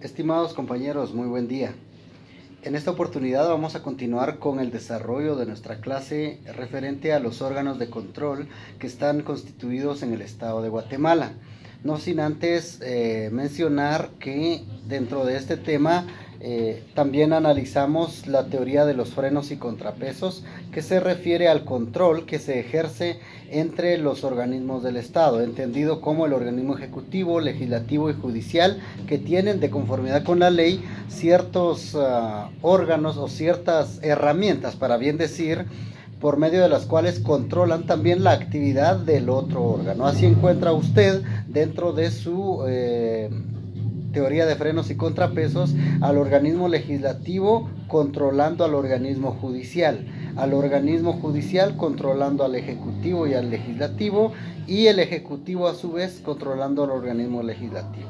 Estimados compañeros, muy buen día. En esta oportunidad vamos a continuar con el desarrollo de nuestra clase referente a los órganos de control que están constituidos en el estado de Guatemala. No sin antes mencionar que dentro de este tema también analizamos la teoría de los frenos y contrapesos, que se refiere al control que se ejerce entre los organismos del Estado, entendido como el organismo ejecutivo, legislativo y judicial, que tienen de conformidad con la ley ciertos órganos o ciertas herramientas, para bien decir, por medio de las cuales controlan también la actividad del otro órgano. Así encuentra usted dentro de su teoría de frenos y contrapesos al organismo legislativo controlando al organismo judicial, al organismo judicial controlando al ejecutivo y al legislativo, y el ejecutivo a su vez controlando al organismo legislativo.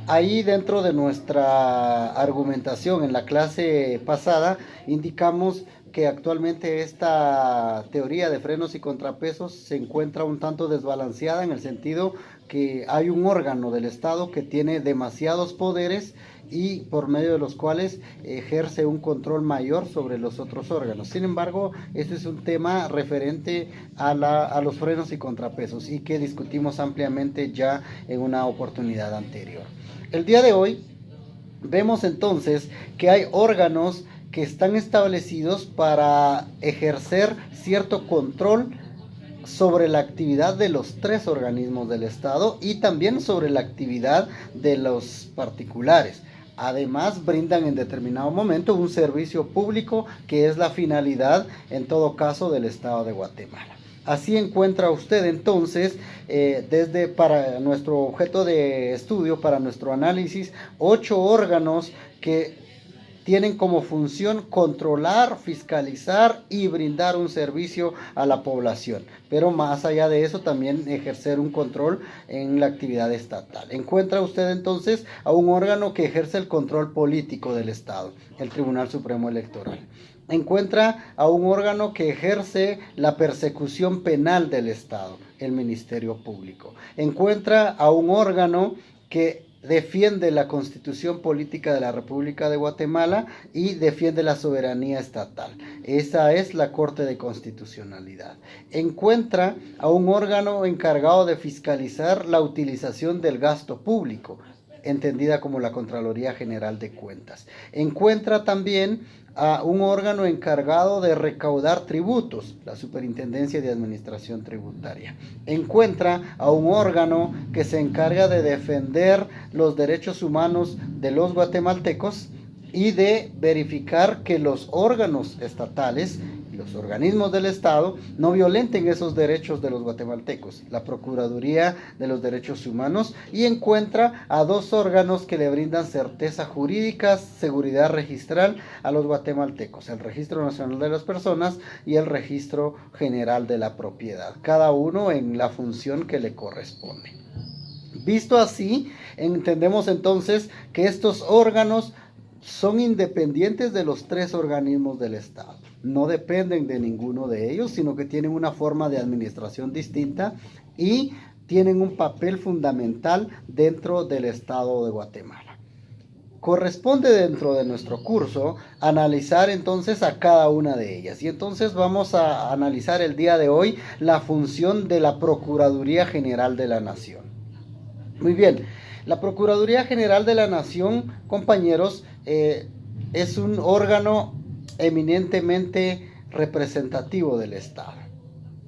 Ahí dentro de nuestra argumentación en la clase pasada indicamos que actualmente esta teoría de frenos y contrapesos se encuentra un tanto desbalanceada, en el sentido que hay un órgano del Estado que tiene demasiados poderes y por medio de los cuales ejerce un control mayor sobre los otros órganos. Sin embargo, este es un tema referente a los frenos y contrapesos, y que discutimos ampliamente ya en una oportunidad anterior. El día de hoy vemos entonces que hay órganos que están establecidos para ejercer cierto control sobre la actividad de los tres organismos del Estado y también sobre la actividad de los particulares. Además, brindan en determinado momento un servicio público, que es la finalidad en todo caso del Estado de Guatemala. Así encuentra usted entonces, para nuestro objeto de estudio, para nuestro análisis, 8 órganos que tienen como función controlar, fiscalizar y brindar un servicio a la población. Pero más allá de eso, también ejercer un control en la actividad estatal. Encuentra usted entonces a un órgano que ejerce el control político del Estado, el Tribunal Supremo Electoral. Encuentra a un órgano que ejerce la persecución penal del Estado, el Ministerio Público. Encuentra a un órgano que defiende la Constitución Política de la República de Guatemala y defiende la soberanía estatal. Esa es la Corte de Constitucionalidad. Encuentra a un órgano encargado de fiscalizar la utilización del gasto público, entendida como la Contraloría General de Cuentas. Encuentra también a un órgano encargado de recaudar tributos, la Superintendencia de Administración Tributaria. Encuentra a un órgano que se encarga de defender los derechos humanos de los guatemaltecos y de verificar que los órganos estatales, los organismos del Estado, no violenten esos derechos de los guatemaltecos, la Procuraduría de los Derechos Humanos. Y encuentra a 2 órganos que le brindan certeza jurídica, seguridad registral a los guatemaltecos: el Registro Nacional de las Personas y el Registro General de la Propiedad, cada uno en la función que le corresponde. Visto así, entendemos entonces que estos órganos son independientes de los 3 organismos del Estado. No dependen de ninguno de ellos, sino que tienen una forma de administración distinta y tienen un papel fundamental dentro del Estado de Guatemala. Corresponde dentro de nuestro curso analizar entonces a cada una de ellas. Y entonces vamos a analizar el día de hoy la función de la Procuraduría General de la Nación. Muy bien, la Procuraduría General de la Nación, compañeros, es un órgano eminentemente representativo del Estado.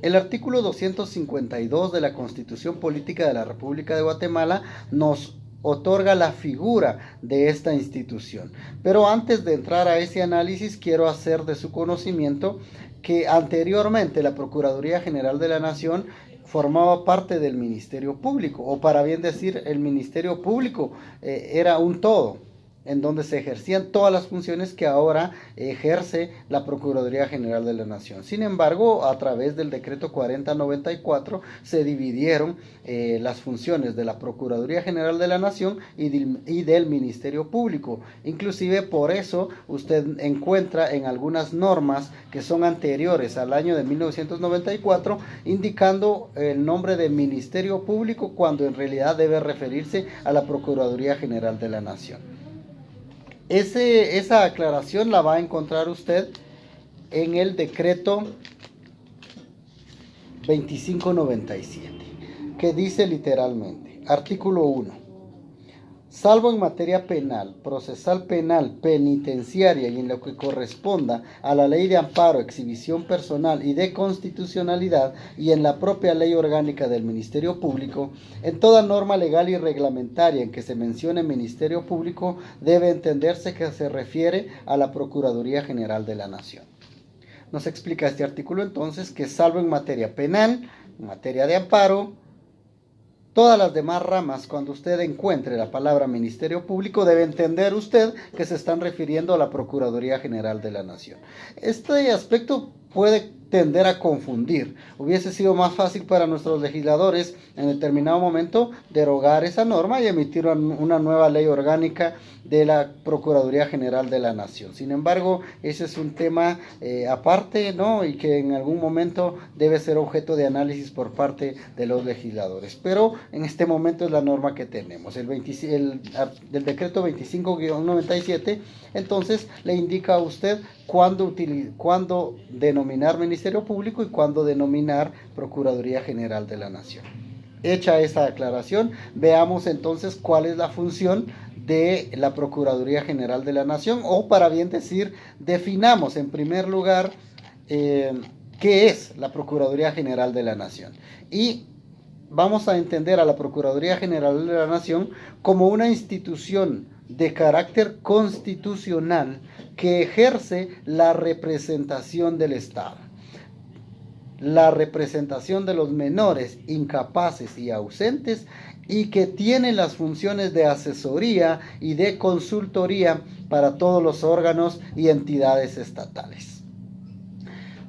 El artículo 252 de la Constitución Política de la República de Guatemala nos otorga la figura de esta institución. Pero antes de entrar a ese análisis, quiero hacer de su conocimiento que anteriormente la Procuraduría General de la Nación formaba parte del Ministerio Público, o para bien decir, el Ministerio Público era un todo, en donde se ejercían todas las funciones que ahora ejerce la Procuraduría General de la Nación. Sin embargo, a través del decreto 4094 se dividieron las funciones de la Procuraduría General de la Nación y del Ministerio Público. Inclusive por eso usted encuentra en algunas normas que son anteriores al año de 1994 indicando el nombre de Ministerio Público, cuando en realidad debe referirse a la Procuraduría General de la Nación. Esa aclaración la va a encontrar usted en el decreto 2597, que dice literalmente, artículo 1. Salvo en materia penal, procesal penal, penitenciaria y en lo que corresponda a la ley de amparo, exhibición personal y de constitucionalidad y en la propia ley orgánica del Ministerio Público, en toda norma legal y reglamentaria en que se mencione Ministerio Público debe entenderse que se refiere a la Procuraduría General de la Nación. Nos explica este artículo entonces que salvo en materia penal, en materia de amparo, todas las demás ramas, cuando usted encuentre la palabra Ministerio Público, debe entender usted que se están refiriendo a la Procuraduría General de la Nación. Este aspecto puede tender a confundir. Hubiese sido más fácil para nuestros legisladores en determinado momento derogar esa norma y emitir una nueva ley orgánica de la Procuraduría General de la Nación. Sin embargo, ese es un tema aparte, ¿no? Y que en algún momento debe ser objeto de análisis por parte de los legisladores. Pero en este momento es la norma que tenemos. El decreto 25-97, entonces le indica a usted cuándo denominar Ministerio Público y cuándo denominar Procuraduría General de la Nación. Hecha esa aclaración, veamos entonces cuál es la función de la Procuraduría General de la Nación, o para bien decir, definamos en primer lugar qué es la Procuraduría General de la Nación. Y vamos a entender a la Procuraduría General de la Nación como una institución de carácter constitucional que ejerce la representación del Estado, la representación de los menores, incapaces y ausentes, y que tiene las funciones de asesoría y de consultoría para todos los órganos y entidades estatales.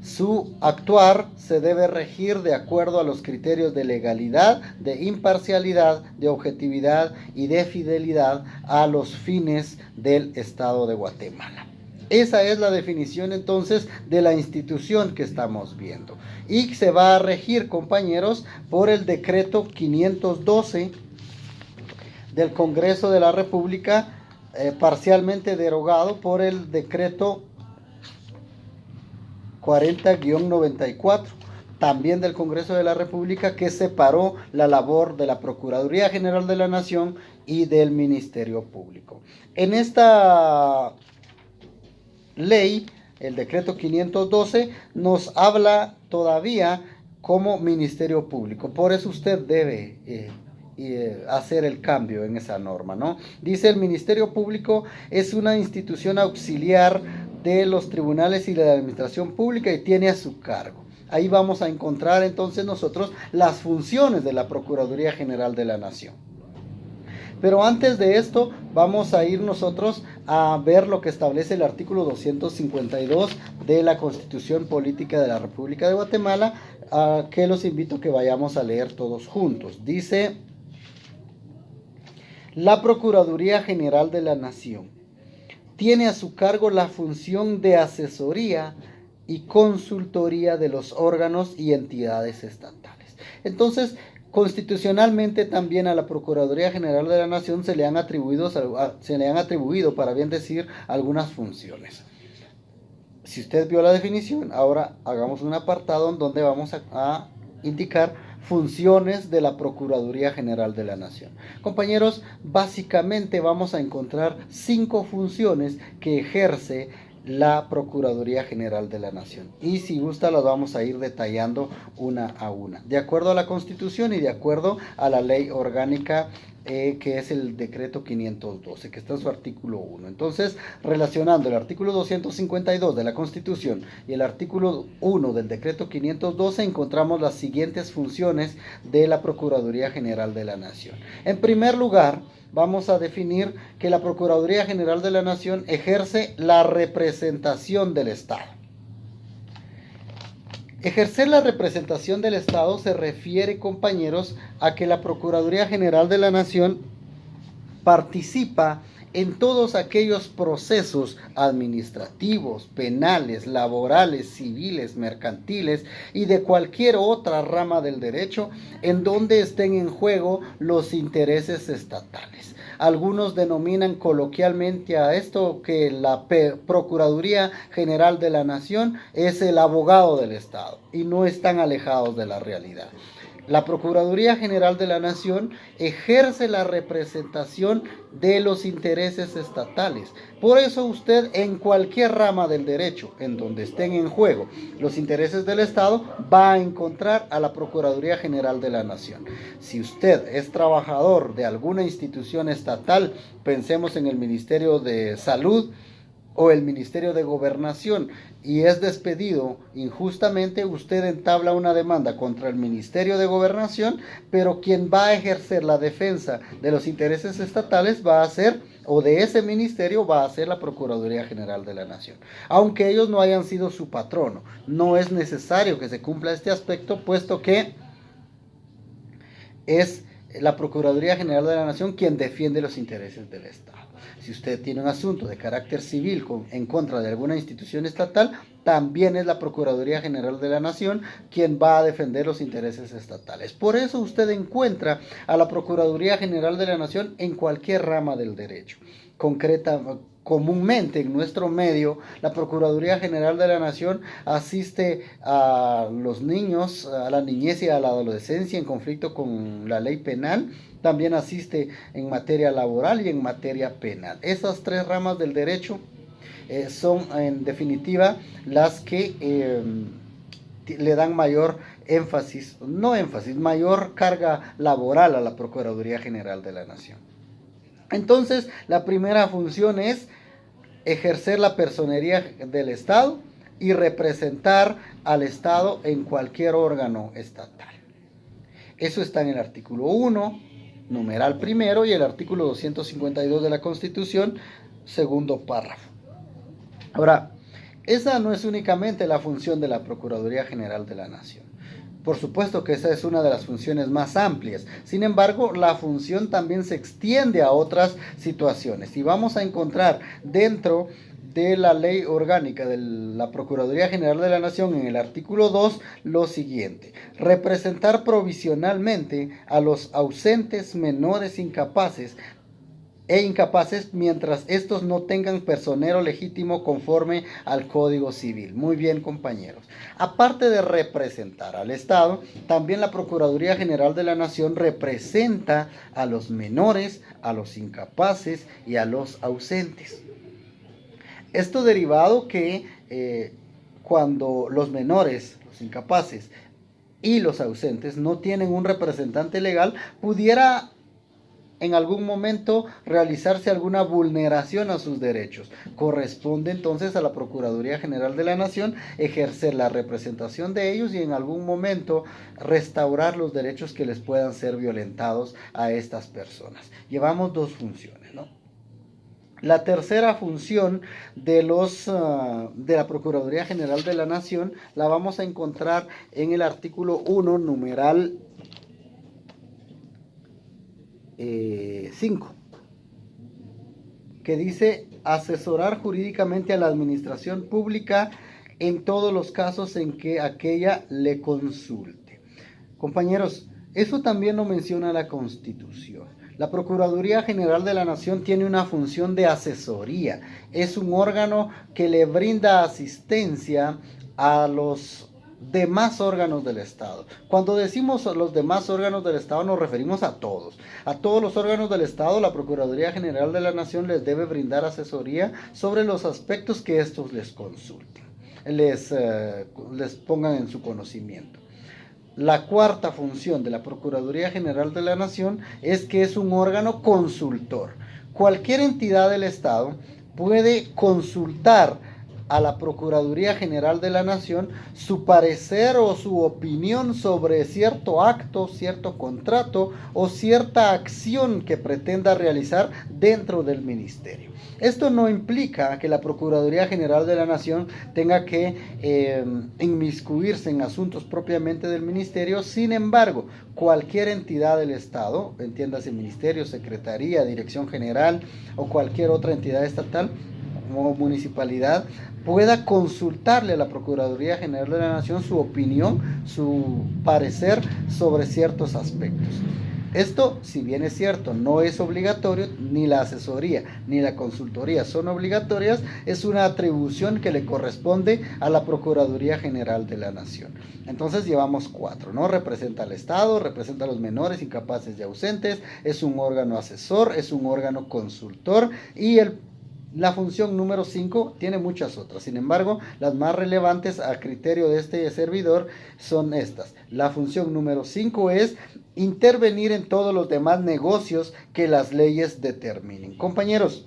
Su actuar se debe regir de acuerdo a los criterios de legalidad, de imparcialidad, de objetividad y de fidelidad a los fines del Estado de Guatemala. Esa es la definición entonces de la institución que estamos viendo. Y se va a regir, compañeros, por el decreto 512 del Congreso de la República, parcialmente derogado por el decreto 40-94, también del Congreso de la República, que separó la labor de la Procuraduría General de la Nación y del Ministerio Público. En esta ley, el decreto 512, nos habla todavía como Ministerio Público. Por eso usted debe hacer el cambio en esa norma, ¿no? Dice: el Ministerio Público es una institución auxiliar de los tribunales y de la administración pública y tiene a su cargo. Ahí vamos a encontrar entonces nosotros las funciones de la Procuraduría General de la Nación. Pero antes de esto, vamos a ir nosotros a ver lo que establece el artículo 252 de la Constitución Política de la República de Guatemala, que los invito a que vayamos a leer todos juntos. Dice: la Procuraduría General de la Nación tiene a su cargo la función de asesoría y consultoría de los órganos y entidades estatales. Entonces, constitucionalmente también a la Procuraduría General de la Nación se le han atribuido, para bien decir, algunas funciones. Si usted vio la definición, ahora hagamos un apartado en donde vamos a indicar funciones de la Procuraduría General de la Nación. Compañeros, básicamente vamos a encontrar 5 funciones que ejerce la Procuraduría General de la Nación. Y si gusta las vamos a ir detallando una a una, de acuerdo a la Constitución y de acuerdo a la ley orgánica que es el decreto 512, que está en su artículo 1. Entonces, relacionando el artículo 252 de la Constitución y el artículo 1 del decreto 512, encontramos las siguientes funciones de la Procuraduría General de la Nación. En primer lugar, vamos a definir que la Procuraduría General de la Nación ejerce la representación del Estado. Ejercer la representación del Estado se refiere, compañeros, a que la Procuraduría General de la Nación participa en todos aquellos procesos administrativos, penales, laborales, civiles, mercantiles y de cualquier otra rama del derecho en donde estén en juego los intereses estatales. Algunos denominan coloquialmente a esto que la Procuraduría General de la Nación es el abogado del Estado, y no están alejados de la realidad. La Procuraduría General de la Nación ejerce la representación de los intereses estatales. Por eso usted, en cualquier rama del derecho en donde estén en juego los intereses del Estado, va a encontrar a la Procuraduría General de la Nación. Si usted es trabajador de alguna institución estatal, pensemos en el Ministerio de Salud o el Ministerio de Gobernación, y es despedido injustamente, usted entabla una demanda contra el Ministerio de Gobernación, pero quien va a ejercer la defensa de los intereses estatales va a ser, o de ese ministerio va a ser, la Procuraduría General de la Nación. Aunque ellos no hayan sido su patrono, no es necesario que se cumpla este aspecto, puesto que es la Procuraduría General de la Nación quien defiende los intereses del Estado. Si usted tiene un asunto de carácter civil en contra de alguna institución estatal, también es la Procuraduría General de la Nación quien va a defender los intereses estatales. Por eso usted encuentra a la Procuraduría General de la Nación en cualquier rama del derecho. Comúnmente en nuestro medio, la Procuraduría General de la Nación asiste a los niños, a la niñez y a la adolescencia en conflicto con la ley penal. También asiste en materia laboral y en materia penal. Esas tres ramas del derecho son en definitiva las que le dan mayor mayor carga laboral a la Procuraduría General de la Nación. Entonces, la primera función es ejercer la personería del Estado y representar al Estado en cualquier órgano estatal. Eso está en el artículo 1, numeral primero, y el artículo 252 de la Constitución, segundo párrafo. Ahora, esa no es únicamente la función de la Procuraduría General de la Nación. Por supuesto que esa es una de las funciones más amplias. Sin embargo, la función también se extiende a otras situaciones. Y vamos a encontrar dentro de la ley orgánica de la Procuraduría General de la Nación, en el artículo 2, lo siguiente: representar provisionalmente a los ausentes, menores, incapaces mientras estos no tengan personero legítimo conforme al Código Civil. Muy bien, compañeros. Aparte de representar al Estado, también la Procuraduría General de la Nación representa a los menores, a los incapaces y a los ausentes. Esto derivado que cuando los menores, los incapaces y los ausentes no tienen un representante legal, pudiera en algún momento realizarse alguna vulneración a sus derechos. Corresponde entonces a la Procuraduría General de la Nación ejercer la representación de ellos y en algún momento restaurar los derechos que les puedan ser violentados a estas personas. Llevamos dos funciones, ¿no? La tercera función de la Procuraduría General de la Nación la vamos a encontrar en el artículo 1, numeral 5, que dice: asesorar jurídicamente a la administración pública en todos los casos en que aquella le consulte. Compañeros, eso también lo menciona la Constitución. La Procuraduría General de la Nación tiene una función de asesoría. Es un órgano que le brinda asistencia a los demás órganos del Estado. Cuando decimos los demás órganos del Estado nos referimos a todos. A todos los órganos del Estado, la Procuraduría General de la Nación les debe brindar asesoría sobre los aspectos que estos les consulten, les pongan en su conocimiento. La cuarta función de la Procuraduría General de la Nación es que es un órgano consultor. Cualquier entidad del Estado puede consultar a la Procuraduría General de la Nación su parecer o su opinión sobre cierto acto, cierto contrato o cierta acción que pretenda realizar dentro del ministerio. Esto no implica que la Procuraduría General de la Nación tenga que inmiscuirse en asuntos propiamente del ministerio. Sin embargo, cualquier entidad del Estado, entiéndase ministerio, secretaría, dirección general o cualquier otra entidad estatal o municipalidad, pueda consultarle a la Procuraduría General de la Nación su opinión, su parecer sobre ciertos aspectos. Esto, si bien es cierto, no es obligatorio, ni la asesoría ni la consultoría son obligatorias, es una atribución que le corresponde a la Procuraduría General de la Nación. Entonces llevamos 4, ¿no? Representa al Estado, representa a los menores, incapaces y ausentes, es un órgano asesor, es un órgano consultor y la función número 5 tiene muchas otras. Sin embargo, las más relevantes a criterio de este servidor son estas. La función número 5 es intervenir en todos los demás negocios que las leyes determinen. Compañeros,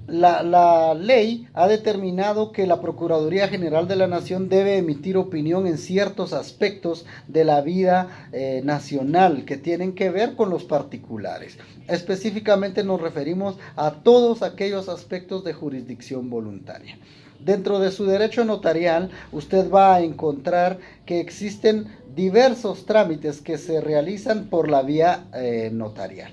la ley ha determinado que la Procuraduría General de la Nación debe emitir opinión en ciertos aspectos de la vida nacional que tienen que ver con los particulares. Específicamente nos referimos a todos aquellos aspectos de jurisdicción voluntaria. Dentro de su derecho notarial, usted va a encontrar que existen diversos trámites que se realizan por la vía notarial.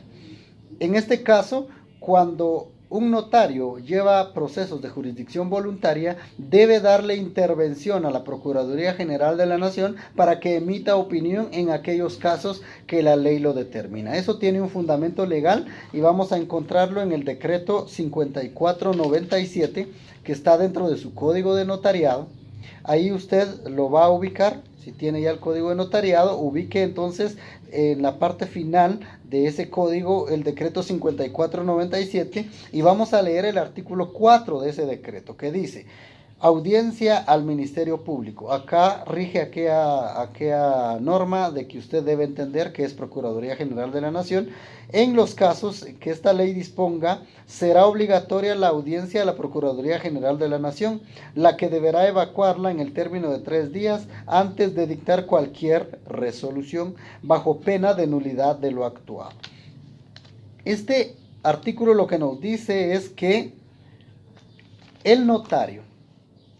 En este caso, cuando un notario lleva procesos de jurisdicción voluntaria, debe darle intervención a la Procuraduría General de la Nación para que emita opinión en aquellos casos que la ley lo determina. Eso tiene un fundamento legal y vamos a encontrarlo en el decreto 5497 que está dentro de su código de notariado. Ahí usted lo va a ubicar. Si tiene ya el código de notariado, ubique entonces en la parte final de ese código el decreto 5497 y vamos a leer el artículo 4 de ese decreto que dice: audiencia al Ministerio Público. Acá rige aquella norma de que usted debe entender que es Procuraduría General de la Nación. En los casos que esta ley disponga, será obligatoria la audiencia a la Procuraduría General de la Nación, la que deberá evacuarla en el término de 3 días antes de dictar cualquier resolución, bajo pena de nulidad de lo actuado. Este artículo lo que nos dice es que el notario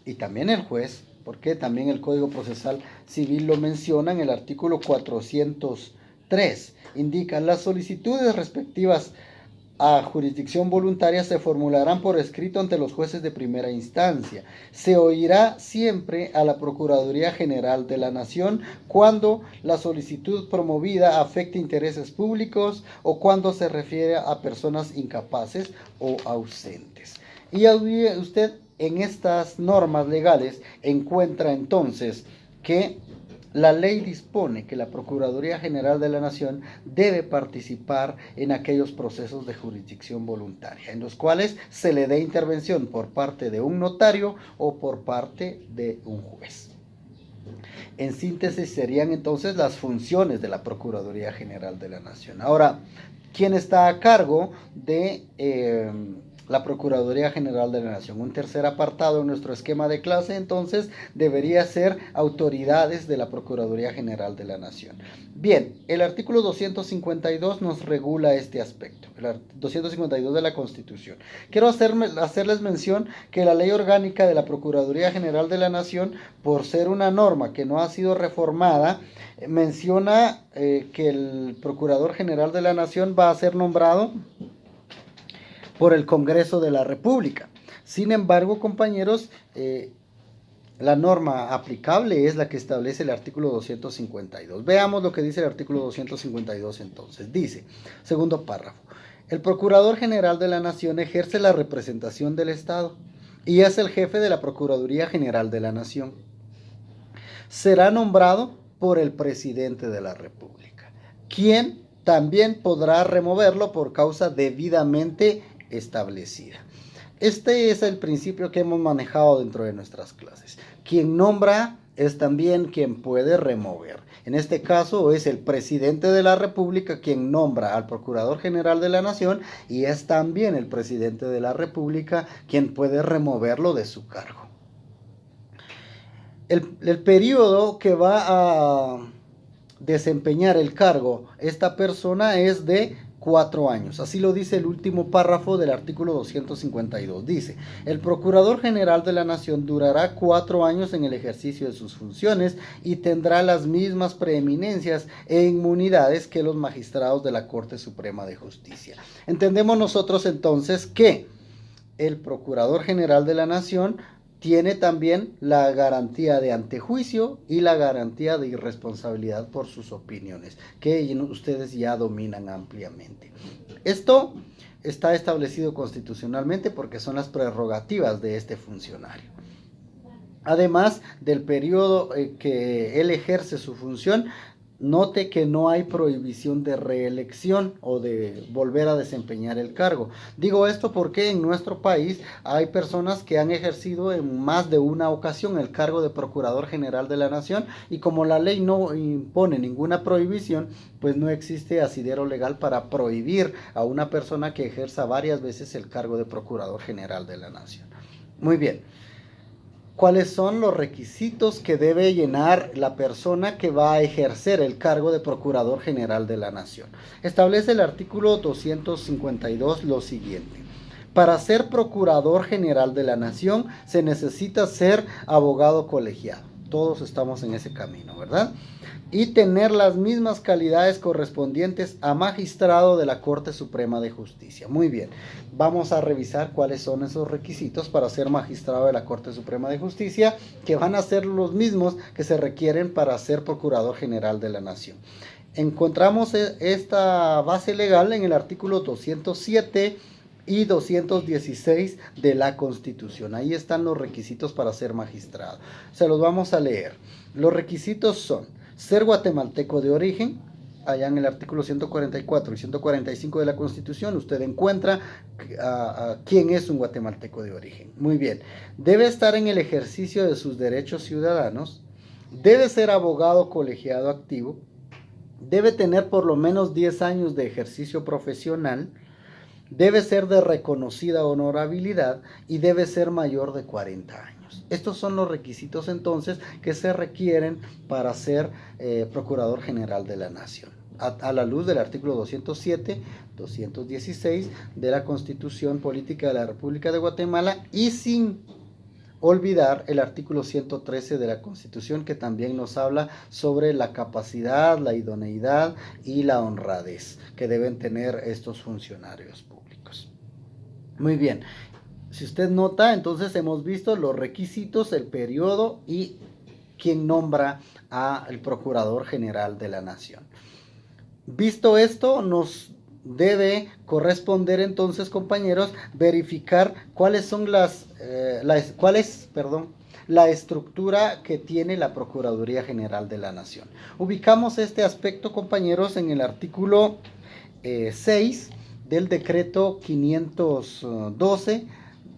y también el juez, porque también el Código Procesal Civil lo menciona en el artículo 403, indica: las solicitudes respectivas a jurisdicción voluntaria se formularán por escrito ante los jueces de primera instancia. Se oirá siempre a la Procuraduría General de la Nación cuando la solicitud promovida afecte intereses públicos o cuando se refiere a personas incapaces o ausentes. Y usted en estas normas legales encuentra entonces que la ley dispone que la Procuraduría General de la Nación debe participar en aquellos procesos de jurisdicción voluntaria, en los cuales se le dé intervención por parte de un notario o por parte de un juez. En síntesis serían entonces las funciones de la Procuraduría General de la Nación. Ahora, ¿quién está a cargo de la Procuraduría General de la Nación? Un tercer apartado en nuestro esquema de clase entonces debería ser autoridades de la Procuraduría General de la Nación. Bien, el artículo 252 nos regula este aspecto, el 252 de la Constitución. Quiero hacerles mención que la Ley Orgánica de la Procuraduría General de la Nación, por ser una norma que no ha sido reformada, menciona que el Procurador General de la Nación va a ser nombrado por el Congreso de la República. Sin embargo, compañeros, la norma aplicable es la que establece el artículo 252. Veamos lo que dice el artículo 252 entonces. Dice, segundo párrafo: el Procurador General de la Nación ejerce la representación del Estado y es el jefe de la Procuraduría General de la Nación. Será nombrado por el Presidente de la República, quien también podrá removerlo por causa debidamente establecida. Este es el principio que hemos manejado dentro de nuestras clases. Quien nombra es también quien puede remover. En este caso es el presidente de la República quien nombra al Procurador General de la Nación y es también el presidente de la República quien puede removerlo de su cargo. El periodo que va a desempeñar el cargo esta persona es de 4 años. Así lo dice el último párrafo del artículo 252. Dice, el Procurador General de la Nación durará 4 años en el ejercicio de sus funciones y tendrá las mismas preeminencias e inmunidades que los magistrados de la Corte Suprema de Justicia. Entendemos nosotros entonces que el Procurador General de la Nación tiene también la garantía de antejuicio y la garantía de irresponsabilidad por sus opiniones, que ustedes ya dominan ampliamente. Esto está establecido constitucionalmente porque son las prerrogativas de este funcionario. Además del periodo que él ejerce su función, note que no hay prohibición de reelección o de volver a desempeñar el cargo. Digo esto porque en nuestro país hay personas que han ejercido en más de una ocasión el cargo de Procurador General de la Nación y como la ley no impone ninguna prohibición, pues no existe asidero legal para prohibir a una persona que ejerza varias veces el cargo de Procurador General de la Nación. Muy bien. ¿Cuáles son los requisitos que debe llenar la persona que va a ejercer el cargo de Procurador General de la Nación? Establece el artículo 252 lo siguiente. Para ser Procurador General de la Nación se necesita ser abogado colegiado. Todos estamos en ese camino, ¿verdad? Y tener las mismas calidades correspondientes a magistrado de la Corte Suprema de Justicia. Muy bien, vamos a revisar cuáles son esos requisitos para ser magistrado de la Corte Suprema de Justicia, que van a ser los mismos que se requieren para ser Procurador General de la Nación. Encontramos esta base legal en el artículo 207 y 216 de la Constitución. Ahí están los requisitos para ser magistrado. Se los vamos a leer. Los requisitos son ser guatemalteco de origen. Allá en el artículo 144 y 145 de la Constitución usted encuentra quién es un guatemalteco de origen. Muy bien. Debe estar en el ejercicio de sus derechos ciudadanos. Debe ser abogado colegiado activo. Debe tener por lo menos 10 años de ejercicio profesional. Debe ser de reconocida honorabilidad y debe ser mayor de 40 años. Estos son los requisitos entonces que se requieren para ser Procurador General de la Nación. A la luz del artículo 207, 216 de la Constitución Política de la República de Guatemala y sin olvidar el artículo 113 de la Constitución que también nos habla sobre la capacidad, la idoneidad y la honradez que deben tener estos funcionarios públicos. Muy bien, si usted nota, entonces hemos visto los requisitos, el periodo y quién nombra al Procurador General de la Nación. Visto esto, nos debe corresponder entonces, compañeros, verificar cuáles son la estructura que tiene la Procuraduría General de la Nación. Ubicamos este aspecto, compañeros, en el artículo 6 del decreto 512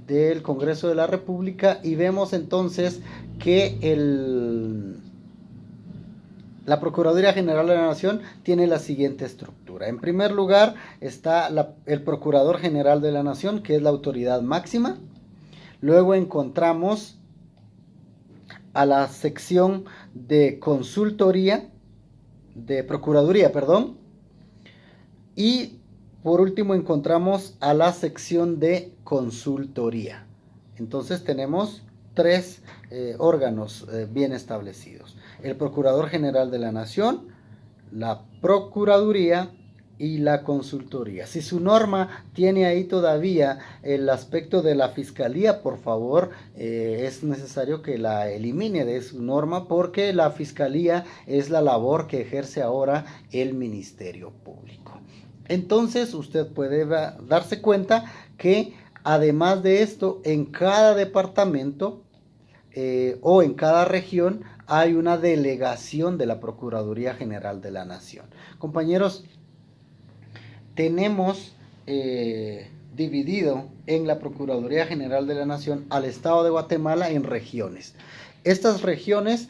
del Congreso de la República y vemos entonces que la Procuraduría General de la Nación tiene la siguiente estructura. En primer lugar está el Procurador General de la Nación, que es la autoridad máxima. Luego encontramos a la sección de consultoría, de Procuraduría, perdón. Y por último encontramos a la sección de consultoría. Entonces tenemos tres órganos bien establecidos. El Procurador General de la Nación, la Procuraduría y la Consultoría. Si su norma tiene ahí todavía el aspecto de la Fiscalía, por favor, es necesario que la elimine de su norma porque la Fiscalía es la labor que ejerce ahora el Ministerio Público. Entonces usted puede darse cuenta que además de esto, en cada departamento o en cada región hay una delegación de la Procuraduría General de la Nación. Compañeros, tenemos dividido en la Procuraduría General de la Nación al Estado de Guatemala en regiones. Estas regiones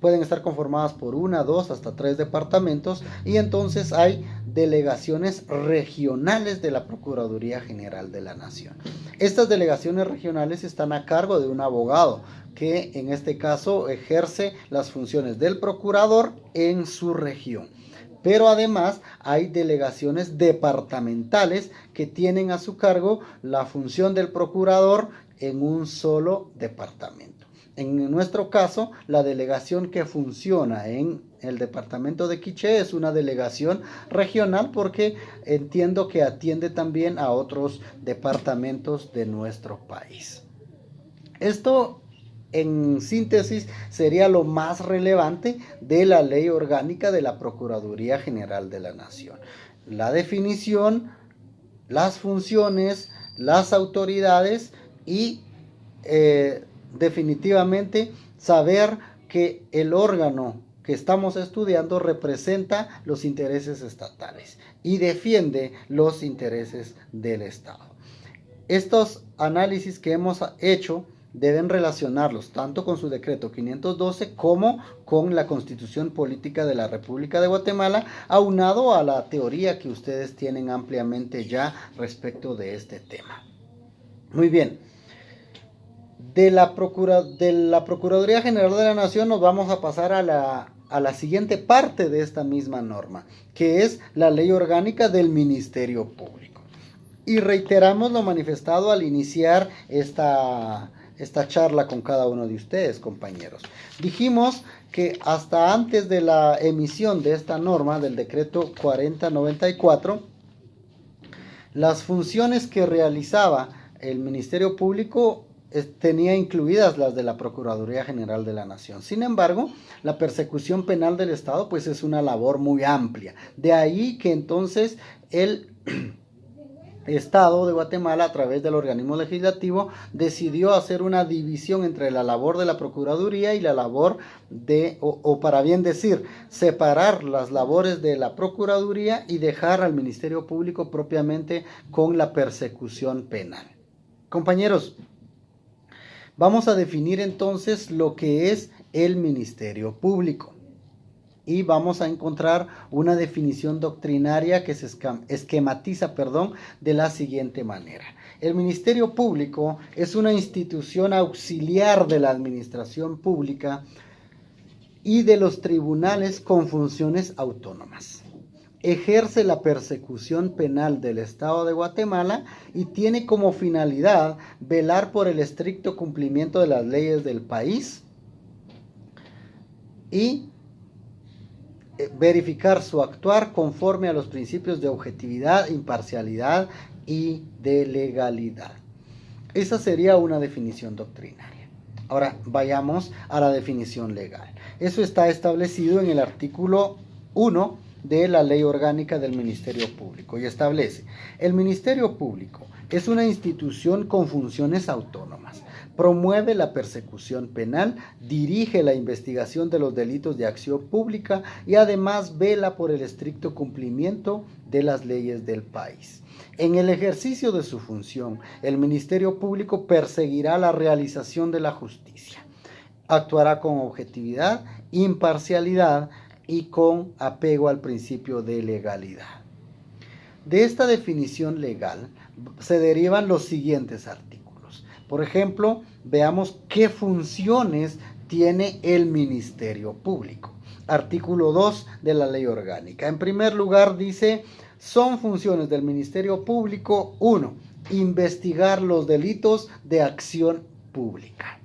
pueden estar conformadas por 1, 2, hasta 3 departamentos, y entonces hay delegaciones regionales de la Procuraduría General de la Nación. Estas delegaciones regionales están a cargo de un abogado que en este caso ejerce las funciones del procurador en su región. Pero además hay delegaciones departamentales que tienen a su cargo la función del procurador en un solo departamento. En nuestro caso, la delegación que funciona en el departamento de Quiché es una delegación regional, porque entiendo que atiende también a otros departamentos de nuestro país. Esto, en síntesis, sería lo más relevante de la Ley Orgánica de la Procuraduría General de la Nación. La definición, las funciones, las autoridades y definitivamente saber que el órgano que estamos estudiando representa los intereses estatales y defiende los intereses del Estado. Estos análisis que hemos hecho deben relacionarlos tanto con su decreto 512 como con la Constitución Política de la República de Guatemala, aunado a la teoría que ustedes tienen ampliamente ya respecto de este tema. Muy bien. De la Procuraduría General de la Nación nos vamos a pasar a la siguiente parte de esta misma norma, que es la Ley Orgánica del Ministerio Público. Y reiteramos lo manifestado al iniciar esta charla con cada uno de ustedes, compañeros. Dijimos que hasta antes de la emisión de esta norma, del decreto 4094, las funciones que realizaba el Ministerio Público tenía incluidas las de la Procuraduría General de la Nación. Sin embargo, la persecución penal del Estado pues es una labor muy amplia. De ahí que entonces el Estado de Guatemala, a través del organismo legislativo, decidió hacer una división entre la labor de la Procuraduría y la labor o para bien decir, separar las labores de la Procuraduría y dejar al Ministerio Público propiamente con la persecución penal. Compañeros, vamos a definir entonces lo que es el Ministerio Público. Y vamos a encontrar una definición doctrinaria que se esquematiza de la siguiente manera. El Ministerio Público es una institución auxiliar de la administración pública y de los tribunales con funciones autónomas. Ejerce la persecución penal del Estado de Guatemala y tiene como finalidad velar por el estricto cumplimiento de las leyes del país y verificar su actuar conforme a los principios de objetividad, imparcialidad y de legalidad. Esa sería una definición doctrinaria. Ahora vayamos a la definición legal. Eso está establecido en el artículo 1 de la Ley Orgánica del Ministerio Público y establece: el Ministerio Público es una institución con funciones autónomas, promueve la persecución penal, dirige la investigación de los delitos de acción pública y además vela por el estricto cumplimiento de las leyes del país. En el ejercicio de su función, el Ministerio Público perseguirá la realización de la justicia, actuará con objetividad, imparcialidad y con apego al principio de legalidad. De esta definición legal se derivan los siguientes artículos. Por ejemplo, veamos qué funciones tiene el Ministerio Público. Artículo 2 de la Ley Orgánica. En primer lugar dice: son funciones del Ministerio Público 1. Investigar los delitos de acción pública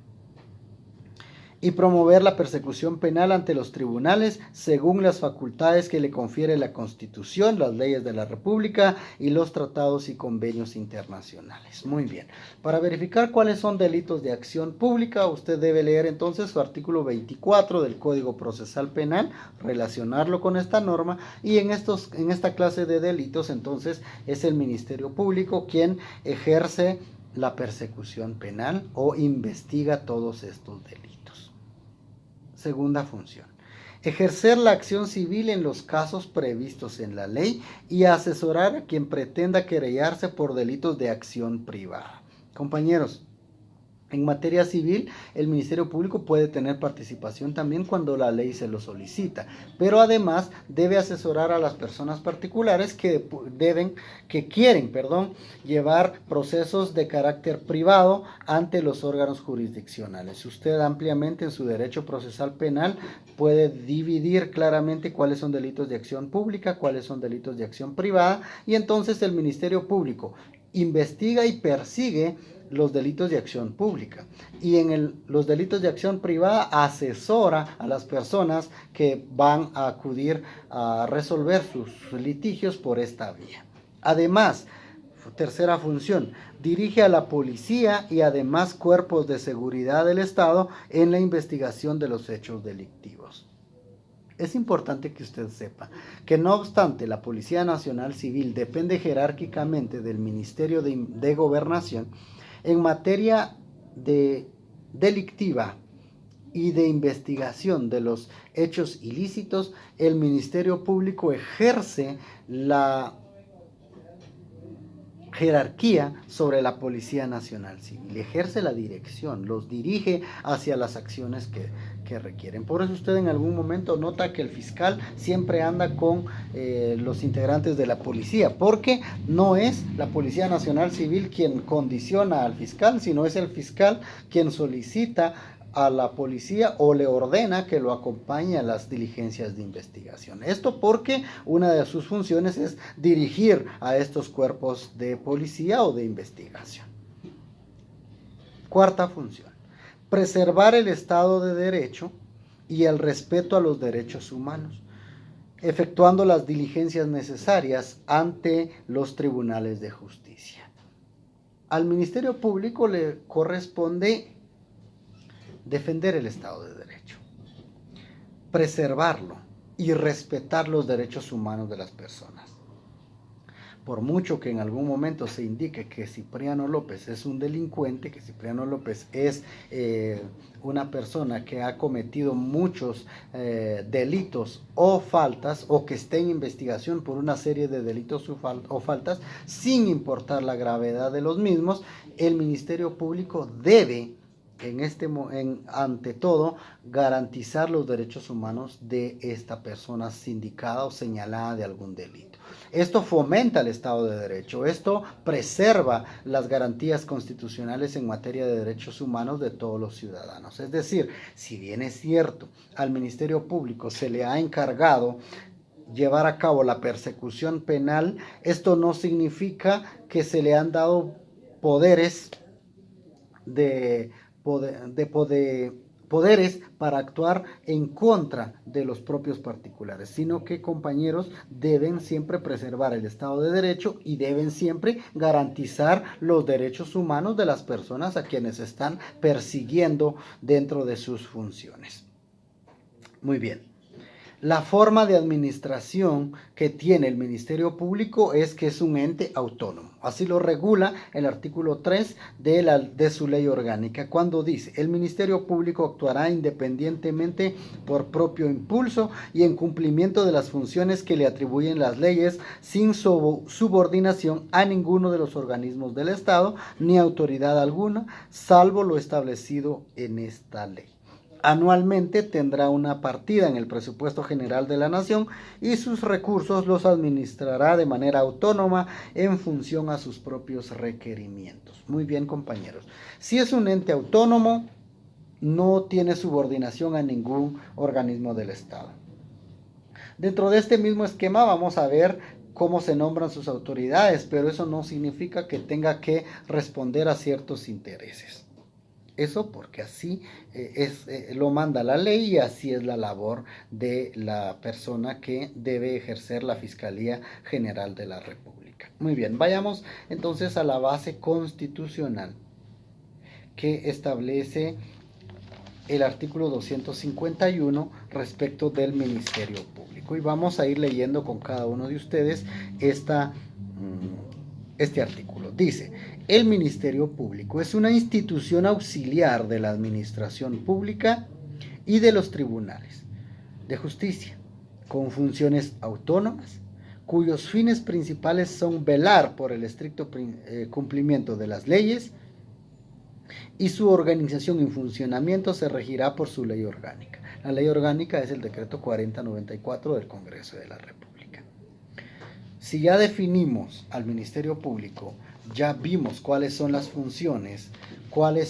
y promover la persecución penal ante los tribunales según las facultades que le confiere la Constitución, las leyes de la República y los tratados y convenios internacionales. Muy bien. Para verificar cuáles son delitos de acción pública, usted debe leer entonces su artículo 24 del Código Procesal Penal, relacionarlo con esta norma, y en esta clase de delitos entonces es el Ministerio Público quien ejerce la persecución penal o investiga todos estos delitos. Segunda función: ejercer la acción civil en los casos previstos en la ley y asesorar a quien pretenda querellarse por delitos de acción privada. Compañeros, En materia civil, el Ministerio Público puede tener participación también cuando la ley se lo solicita, pero además debe asesorar a las personas particulares que quieren, llevar procesos de carácter privado ante los órganos jurisdiccionales. Usted ampliamente en su derecho procesal penal puede dividir claramente cuáles son delitos de acción pública, cuáles son delitos de acción privada, y entonces el Ministerio Público investiga y persigue los delitos de acción pública, y en los delitos de acción privada asesora a las personas que van a acudir a resolver sus litigios por esta vía. Además, tercera función, dirige a la policía y además cuerpos de seguridad del Estado en la investigación de los hechos delictivos. Es importante que usted sepa que no obstante la Policía Nacional Civil depende jerárquicamente del Ministerio de Gobernación, en materia delictiva y de investigación de los hechos ilícitos, el Ministerio Público ejerce la jerarquía sobre la Policía Nacional Civil, ejerce la dirección, los dirige hacia las acciones que requieren. Por eso usted en algún momento nota que el fiscal siempre anda con los integrantes de la policía, porque no es la Policía Nacional Civil quien condiciona al fiscal, sino es el fiscal quien solicita a la policía o le ordena que lo acompañe a las diligencias de investigación. Esto porque una de sus funciones es dirigir a estos cuerpos de policía o de investigación. Cuarta función, preservar el Estado de Derecho y el respeto a los derechos humanos, efectuando las diligencias necesarias ante los tribunales de justicia. Al Ministerio Público le corresponde defender el Estado de Derecho, preservarlo y respetar los derechos humanos de las personas. Por mucho que en algún momento se indique que Cipriano López es un delincuente, que Cipriano López es una persona que ha cometido muchos delitos o faltas, o que esté en investigación por una serie de delitos o faltas, sin importar la gravedad de los mismos, el Ministerio Público debe ante todo garantizar los derechos humanos de esta persona sindicada o señalada de algún delito. Esto fomenta el Estado de Derecho, esto preserva las garantías constitucionales en materia de derechos humanos de todos los ciudadanos. Es decir, si bien es cierto, al Ministerio Público se le ha encargado llevar a cabo la persecución penal, esto no significa que se le han dado poderes poderes para actuar en contra de los propios particulares, sino que, compañeros, deben siempre preservar el Estado de Derecho y deben siempre garantizar los derechos humanos de las personas a quienes están persiguiendo dentro de sus funciones. Muy bien. La forma de administración que tiene el Ministerio Público es que es un ente autónomo. Así lo regula el artículo 3 de su ley orgánica, cuando dice: el Ministerio Público actuará independientemente por propio impulso y en cumplimiento de las funciones que le atribuyen las leyes, sin subordinación a ninguno de los organismos del Estado ni autoridad alguna, salvo lo establecido en esta ley. Anualmente tendrá una partida en el presupuesto general de la nación y sus recursos los administrará de manera autónoma en función a sus propios requerimientos. Muy bien, compañeros. Si es un ente autónomo, no tiene subordinación a ningún organismo del Estado. Dentro de este mismo esquema vamos a ver cómo se nombran sus autoridades, pero eso no significa que tenga que responder a ciertos intereses. Eso porque así lo manda la ley y así es la labor de la persona que debe ejercer la Fiscalía General de la República. Muy bien, vayamos entonces a la base constitucional que establece el artículo 251 respecto del Ministerio Público. Y vamos a ir leyendo con cada uno de ustedes este artículo. Dice: el Ministerio Público es una institución auxiliar de la administración pública y de los tribunales de justicia, con funciones autónomas, cuyos fines principales son velar por el estricto cumplimiento de las leyes, y su organización y funcionamiento se regirá por su ley orgánica. La ley orgánica es el decreto 4094 del Congreso de la República. Si ya definimos al Ministerio Público, ya vimos cuáles son las funciones, cuál es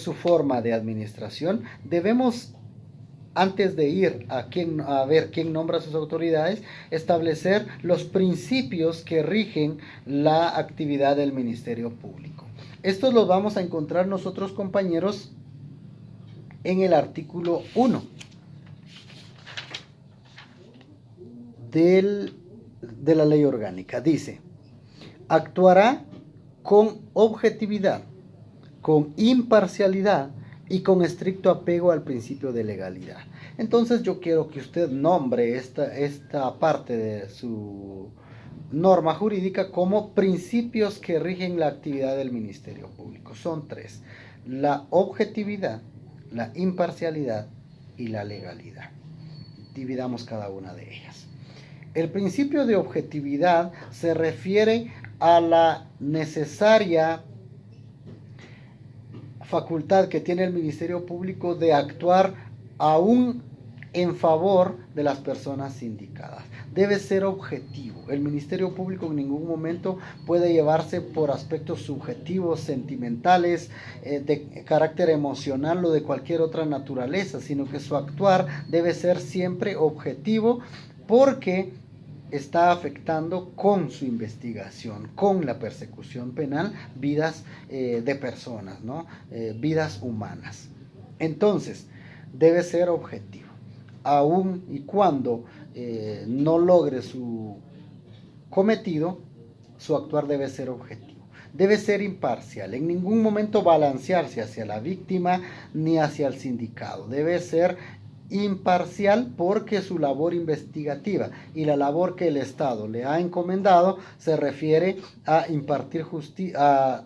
su forma de administración, debemos, antes de ir a ver quién nombra a sus autoridades, establecer los principios que rigen la actividad del Ministerio Público. Estos los vamos a encontrar nosotros, compañeros, en el artículo 1 de la ley orgánica. Dice: actuará con objetividad, con imparcialidad y con estricto apego al principio de legalidad. Entonces yo quiero que usted nombre esta parte de su norma jurídica como principios que rigen la actividad del Ministerio Público. Son 3: la objetividad, la imparcialidad y la legalidad. Dividamos cada una de ellas. El principio de objetividad se refiere a la necesaria facultad que tiene el Ministerio Público de actuar aún en favor de las personas indicadas. Debe ser objetivo. El Ministerio Público en ningún momento puede llevarse por aspectos subjetivos, sentimentales, de carácter emocional o de cualquier otra naturaleza, sino que su actuar debe ser siempre objetivo, porque está afectando con su investigación, con la persecución penal, vidas de personas, ¿no? Vidas humanas. Entonces, debe ser objetivo. Aun y cuando no logre su cometido, su actuar debe ser objetivo. Debe ser imparcial, en ningún momento balancearse hacia la víctima ni hacia el sindicado. Debe ser imparcial, porque su labor investigativa y la labor que el Estado le ha encomendado se refiere a impartir justicia, a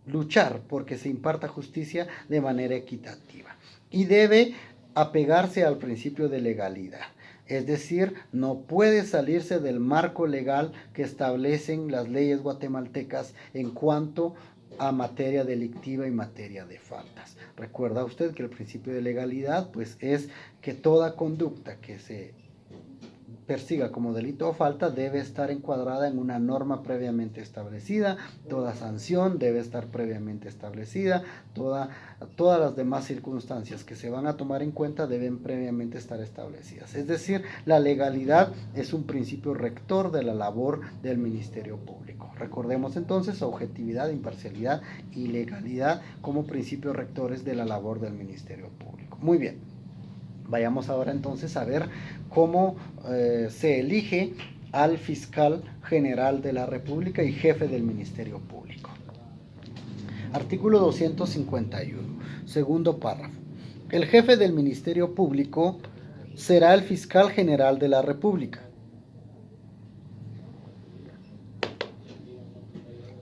luchar porque se imparta justicia de manera equitativa, y debe apegarse al principio de legalidad. Es decir, no puede salirse del marco legal que establecen las leyes guatemaltecas en cuanto a materia delictiva y materia de faltas. Recuerda usted que el principio de legalidad pues es que toda conducta que se persiga como delito o falta debe estar encuadrada en una norma previamente establecida, toda sanción debe estar previamente establecida, todas las demás circunstancias que se van a tomar en cuenta deben previamente estar establecidas. Es decir, la legalidad es un principio rector de la labor del Ministerio Público. Recordemos entonces objetividad, imparcialidad y legalidad como principios rectores de la labor del Ministerio Público. Muy bien. Vayamos ahora entonces a ver cómo se elige al fiscal general de la República y jefe del Ministerio Público. Artículo 251, segundo párrafo. El jefe del Ministerio Público será el fiscal general de la República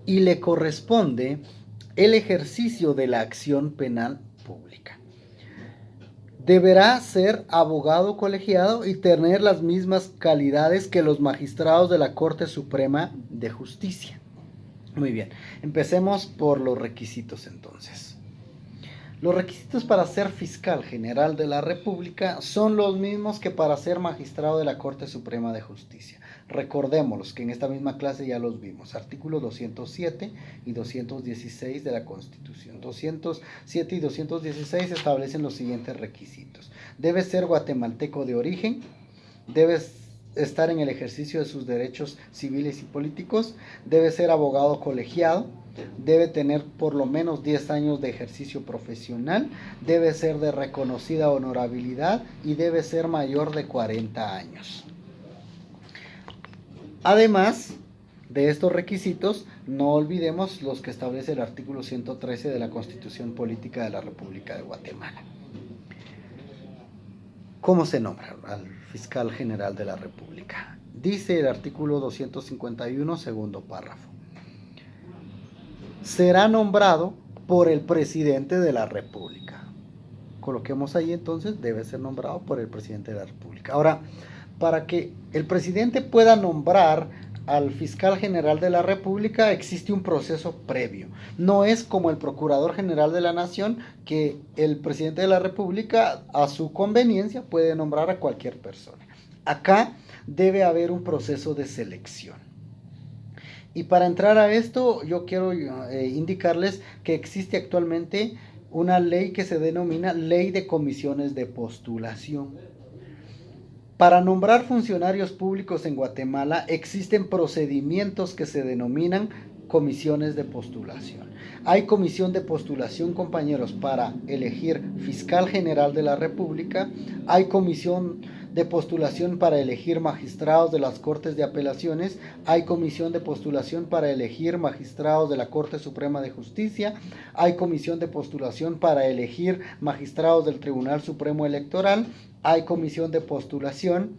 y le corresponde el ejercicio de la acción penal pública. Deberá ser abogado colegiado y tener las mismas calidades que los magistrados de la Corte Suprema de Justicia. Muy bien, empecemos por los requisitos entonces. Los requisitos para ser fiscal general de la República son los mismos que para ser magistrado de la Corte Suprema de Justicia. Recordémoslos, que en esta misma clase ya los vimos. Artículos 207 y 216 de la Constitución. 207 y 216 establecen los siguientes requisitos. Debe ser guatemalteco de origen, debe estar en el ejercicio de sus derechos civiles y políticos, debe ser abogado colegiado, debe tener por lo menos 10 años de ejercicio profesional, debe ser de reconocida honorabilidad y debe ser mayor de 40 años. Además de estos requisitos, no olvidemos los que establece el artículo 113 de la Constitución Política de la República de Guatemala. ¿Cómo se nombra al fiscal general de la República? Dice el artículo 251, segundo párrafo. Será nombrado por el presidente de la República. Coloquemos ahí entonces, debe ser nombrado por el presidente de la República. Ahora, para que el presidente pueda nombrar al fiscal general de la República existe un proceso previo. No es como el procurador general de la Nación, que el presidente de la República a su conveniencia puede nombrar a cualquier persona. Acá debe haber un proceso de selección. Y para entrar a esto, yo quiero indicarles que existe actualmente una ley que se denomina Ley de Comisiones de Postulación. Para nombrar funcionarios públicos en Guatemala existen procedimientos que se denominan comisiones de postulación. Hay comisión de postulación, compañeros, para elegir fiscal general de la República. Hay comisión de postulación para elegir magistrados de las Cortes de Apelaciones. Hay comisión de postulación para elegir magistrados de la Corte Suprema de Justicia. Hay comisión de postulación para elegir magistrados del Tribunal Supremo Electoral. Hay comisión de postulación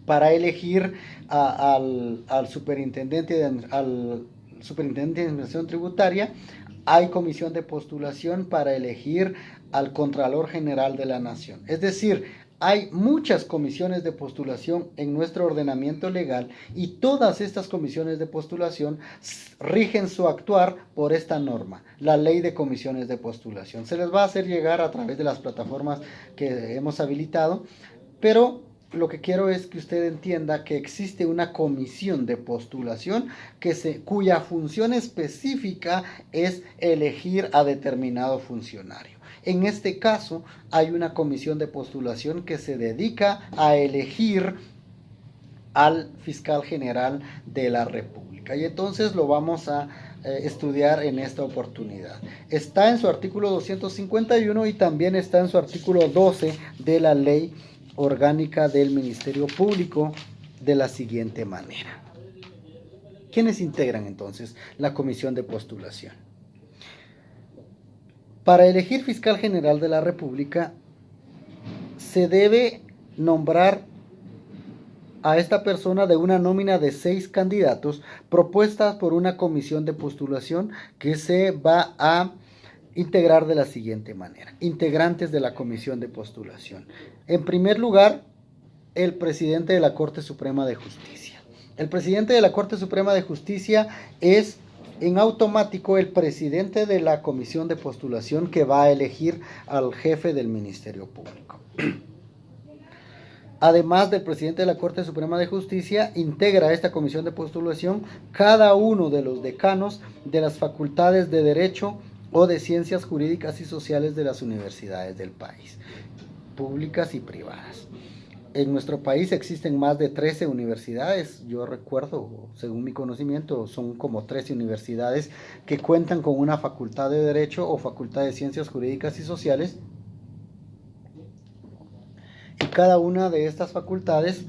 para elegir al superintendente de administración tributaria. Hay comisión de postulación para elegir al Contralor General de la Nación. Es decir, hay muchas comisiones de postulación en nuestro ordenamiento legal, y todas estas comisiones de postulación rigen su actuar por esta norma, la Ley de Comisiones de Postulación. Se les va a hacer llegar a través de las plataformas que hemos habilitado, pero lo que quiero es que usted entienda que existe una comisión de postulación cuya función específica es elegir a determinado funcionario. En este caso, hay una comisión de postulación que se dedica a elegir al fiscal general de la República. Y entonces lo vamos a estudiar en esta oportunidad. Está en su artículo 251 y también está en su artículo 12 de la Ley Orgánica del Ministerio Público, de la siguiente manera. ¿Quiénes integran entonces la comisión de postulación? Para elegir fiscal general de la República, se debe nombrar a esta persona de una nómina de 6 candidatos propuestas por una comisión de postulación que se va a integrar de la siguiente manera. Integrantes de la comisión de postulación. En primer lugar, el presidente de la Corte Suprema de Justicia. El presidente de la Corte Suprema de Justicia es en automático el presidente de la comisión de postulación que va a elegir al jefe del Ministerio Público. Además del presidente de la Corte Suprema de Justicia, integra esta comisión de postulación cada uno de los decanos de las facultades de Derecho o de Ciencias Jurídicas y Sociales de las universidades del país, públicas y privadas. En nuestro país existen más de 13 universidades. Yo recuerdo, según mi conocimiento, son como 13 universidades que cuentan con una facultad de Derecho o facultad de Ciencias Jurídicas y Sociales. Y cada una de estas facultades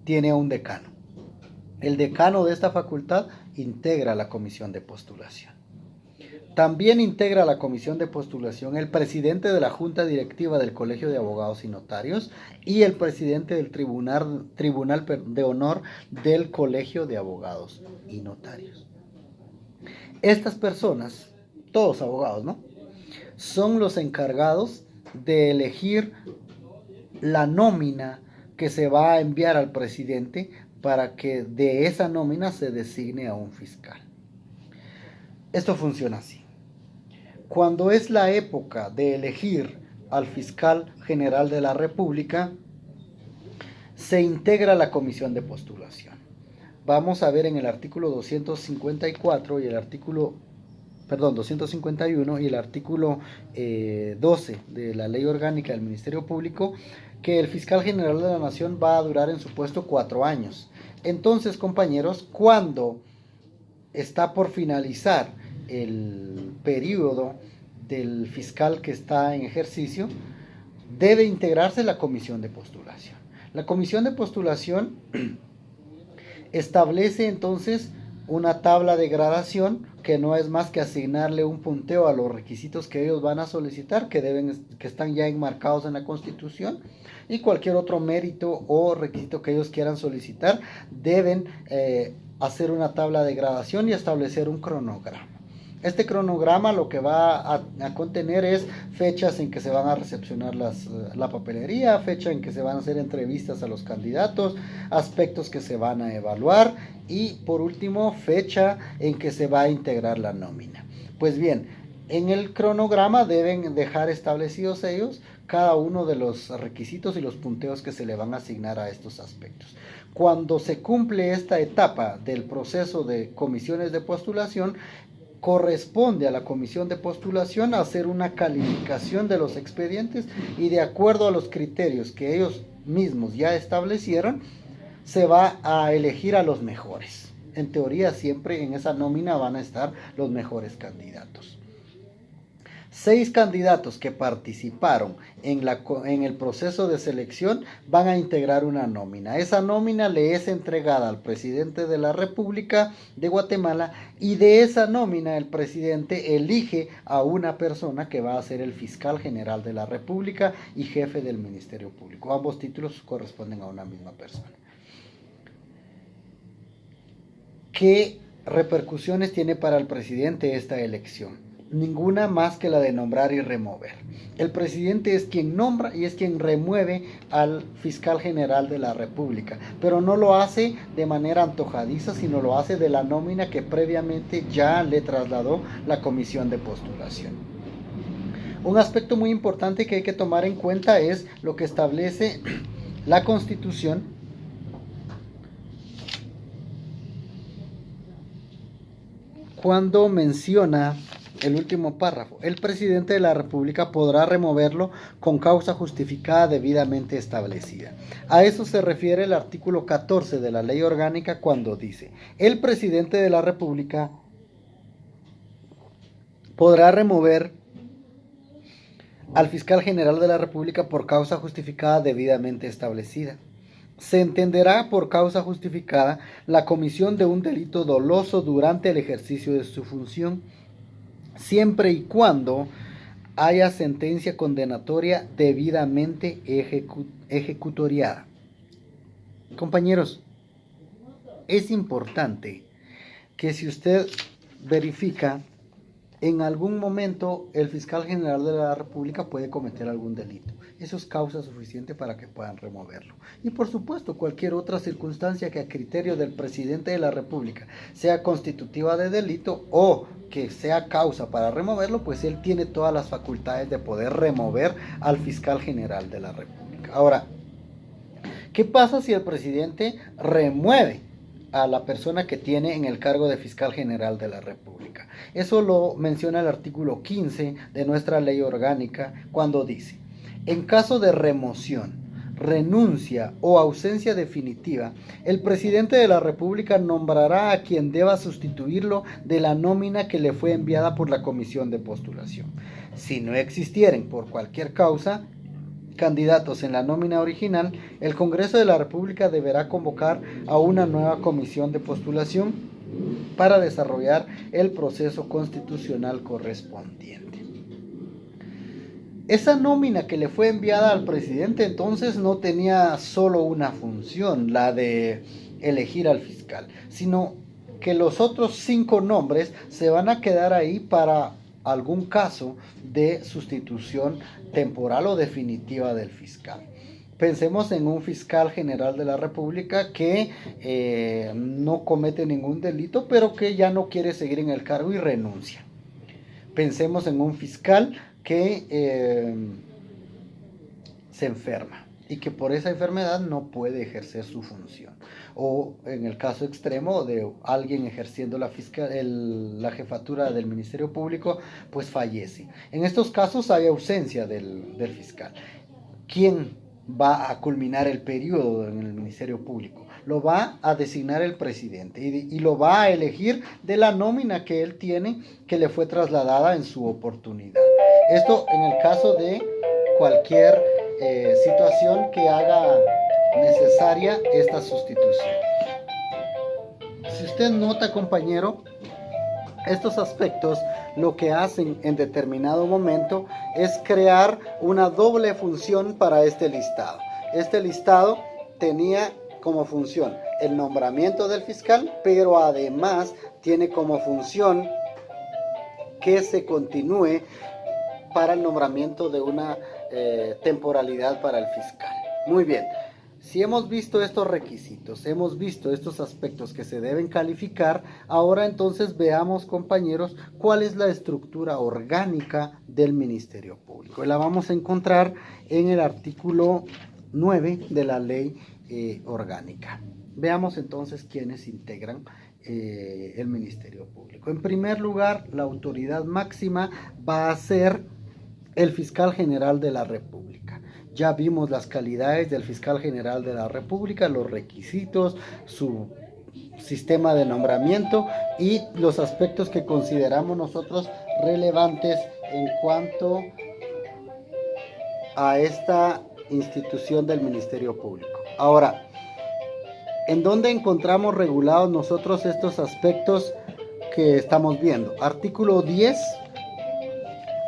tiene un decano. El decano de esta facultad integra la comisión de postulación. También integra la comisión de postulación el presidente de la Junta Directiva del Colegio de Abogados y Notarios y el presidente del Tribunal de Honor del Colegio de Abogados y Notarios. Estas personas, todos abogados, ¿no?, son los encargados de elegir la nómina que se va a enviar al presidente para que de esa nómina se designe a un fiscal. Esto funciona así. Cuando es la época de elegir al fiscal general de la República, se integra la comisión de postulación. Vamos a ver en el artículo 254 y el artículo, 251 y el artículo 12 de la Ley Orgánica del Ministerio Público, que el fiscal general de la Nación va a durar en su puesto 4 años. Entonces, compañeros, cuando está por finalizar el periodo del fiscal que está en ejercicio, debe integrarse la comisión de postulación. La comisión de postulación establece entonces una tabla de gradación que no es más que asignarle un punteo a los requisitos que ellos van a solicitar, que están ya enmarcados en la Constitución, y cualquier otro mérito o requisito que ellos quieran solicitar, deben hacer una tabla de gradación y establecer un cronograma. Este cronograma lo que va a contener es fechas en que se van a recepcionar la papelería, fecha en que se van a hacer entrevistas a los candidatos, aspectos que se van a evaluar y por último fecha en que se va a integrar la nómina. Pues bien, en el cronograma deben dejar establecidos ellos cada uno de los requisitos y los punteos que se le van a asignar a estos aspectos. Cuando se cumple esta etapa del proceso de comisiones de postulación, corresponde a la comisión de postulación hacer una calificación de los expedientes y de acuerdo a los criterios que ellos mismos ya establecieron, se va a elegir a los mejores. En teoría siempre en esa nómina van a estar los mejores candidatos. 6 candidatos que participaron en el proceso de selección van a integrar una nómina. Esa nómina le es entregada al presidente de la República de Guatemala y de esa nómina el presidente elige a una persona que va a ser el fiscal general de la República y jefe del Ministerio Público. Ambos títulos corresponden a una misma persona. ¿Qué repercusiones tiene para el presidente esta elección? Ninguna más que la de nombrar y remover. El presidente es quien nombra y es quien remueve al fiscal general de la República, pero no lo hace de manera antojadiza, sino lo hace de la nómina que previamente ya le trasladó la comisión de postulación. Un aspecto muy importante que hay que tomar en cuenta es lo que establece la Constitución cuando menciona el último párrafo: el presidente de la República podrá removerlo con causa justificada debidamente establecida. A eso se refiere el artículo 14 de la Ley Orgánica cuando dice: el presidente de la República podrá remover al fiscal general de la República por causa justificada debidamente establecida. Se entenderá por causa justificada la comisión de un delito doloso durante el ejercicio de su función, siempre y cuando haya sentencia condenatoria debidamente ejecutoriada. Compañeros, es importante que si usted verifica, en algún momento el fiscal general de la República puede cometer algún delito. Eso es causa suficiente para que puedan removerlo. Y por supuesto, cualquier otra circunstancia que a criterio del presidente de la República sea constitutiva de delito o que sea causa para removerlo, pues él tiene todas las facultades de poder remover al fiscal general de la República. Ahora, ¿qué pasa si el presidente remueve a la persona que tiene en el cargo de fiscal general de la República? Eso lo menciona el artículo 15 de nuestra ley orgánica cuando dice: en caso de remoción, renuncia o ausencia definitiva, el presidente de la República nombrará a quien deba sustituirlo de la nómina que le fue enviada por la comisión de postulación. Si no existieren por cualquier causa candidatos en la nómina original, el Congreso de la República deberá convocar a una nueva comisión de postulación para desarrollar el proceso constitucional correspondiente. Esa nómina que le fue enviada al presidente entonces no tenía solo una función, la de elegir al fiscal, sino que los otros 5 nombres se van a quedar ahí para algún caso de sustitución temporal o definitiva del fiscal. Pensemos en un fiscal general de la República que no comete ningún delito, pero que ya no quiere seguir en el cargo y renuncia. Pensemos en un fiscal que se enferma y que por esa enfermedad no puede ejercer su función. O en el caso extremo de alguien ejerciendo la jefatura del Ministerio Público, pues fallece. En estos casos hay ausencia del fiscal. ¿Quién va a culminar el periodo en el Ministerio Público? Lo va a designar el presidente y lo va a elegir de la nómina que él tiene, que le fue trasladada en su oportunidad. Esto en el caso de cualquier situación que haga necesaria esta sustitución. Si usted nota, compañero, estos aspectos lo que hacen en determinado momento es crear una doble función para este listado. Este listado tenía como función el nombramiento del fiscal, pero además tiene como función que se continúe para el nombramiento de una temporalidad para el fiscal. Muy bien. Si hemos visto estos requisitos, hemos visto estos aspectos que se deben calificar, ahora entonces veamos, compañeros, cuál es la estructura orgánica del Ministerio Público. La vamos a encontrar en el artículo 9 de la Ley Orgánica. Veamos entonces quiénes integran el Ministerio Público. En primer lugar, la autoridad máxima va a ser el Fiscal General de la República. Ya vimos las calidades del Fiscal General de la República, los requisitos, su sistema de nombramiento y los aspectos que consideramos nosotros relevantes en cuanto a esta institución del Ministerio Público. Ahora, ¿en dónde encontramos regulados nosotros estos aspectos que estamos viendo? Artículo 10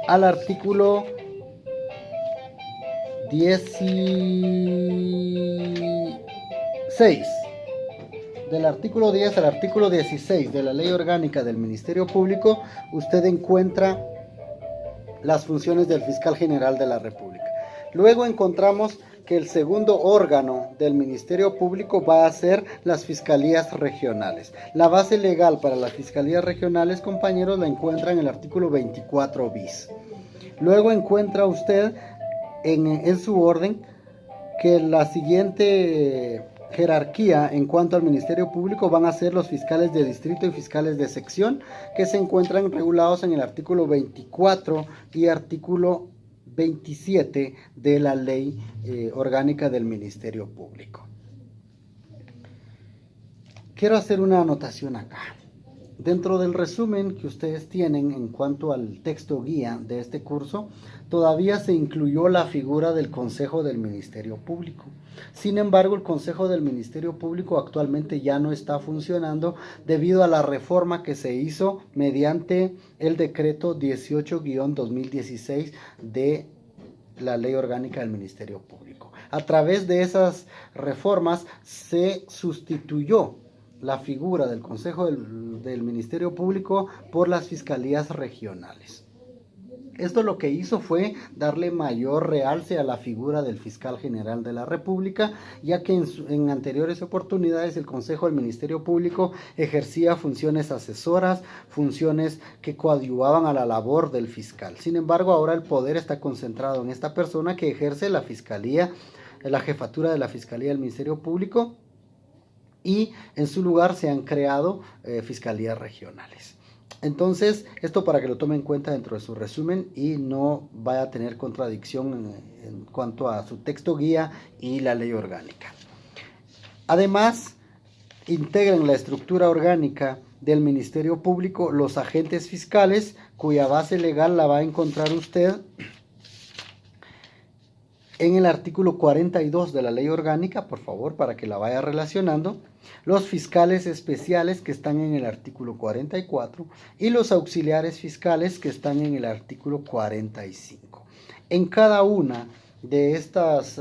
al artículo 16. Del artículo 10 al artículo 16 de la Ley Orgánica del Ministerio Público, usted encuentra las funciones del Fiscal General de la República. Luego encontramos que el segundo órgano del Ministerio Público va a ser las fiscalías regionales. La base legal para las fiscalías regionales, compañeros, la encuentra en el artículo 24 bis. Luego encuentra usted en su orden que la siguiente jerarquía en cuanto al Ministerio Público van a ser los fiscales de distrito y fiscales de sección, que se encuentran regulados en el artículo 24 y artículo 27 de la Ley Orgánica del Ministerio Público. Quiero hacer una anotación acá. Dentro del resumen que ustedes tienen en cuanto al texto guía de este curso, todavía se incluyó la figura del Consejo del Ministerio Público. Sin embargo, el Consejo del Ministerio Público actualmente ya no está funcionando debido a la reforma que se hizo mediante el decreto 18-2016 de la Ley Orgánica del Ministerio Público. A través de esas reformas se sustituyó la figura del Consejo del Ministerio Público por las fiscalías regionales. Esto lo que hizo fue darle mayor realce a la figura del Fiscal General de la República, ya que en anteriores oportunidades el Consejo del Ministerio Público ejercía funciones asesoras, funciones que coadyuvaban a la labor del fiscal. Sin embargo, ahora el poder está concentrado en esta persona que ejerce la fiscalía, la jefatura de la Fiscalía del Ministerio Público, y en su lugar se han creado fiscalías regionales. Entonces, esto para que lo tome en cuenta dentro de su resumen y no vaya a tener contradicción en cuanto a su texto guía y la ley orgánica. Además, integran la estructura orgánica del Ministerio Público los agentes fiscales, cuya base legal la va a encontrar usted en el artículo 42 de la ley orgánica, por favor, para que la vaya relacionando, los fiscales especiales que están en el artículo 44 y los auxiliares fiscales que están en el artículo 45. En cada una de estas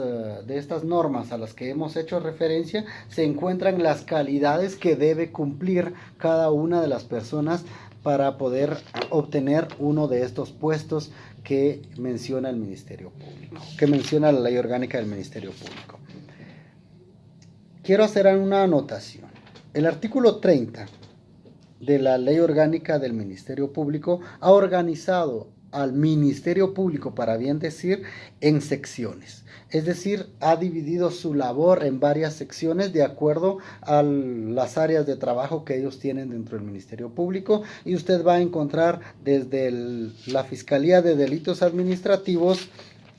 normas a las que hemos hecho referencia se encuentran las calidades que debe cumplir cada una de las personas para poder obtener uno de estos puestos que menciona el Ministerio Público, que menciona la Ley Orgánica del Ministerio Público. Quiero hacer una anotación. El artículo 30 de la Ley Orgánica del Ministerio Público ha organizado al Ministerio Público, para bien decir, en secciones. Es decir, ha dividido su labor en varias secciones de acuerdo a las áreas de trabajo que ellos tienen dentro del Ministerio Público, y usted va a encontrar desde la Fiscalía de Delitos Administrativos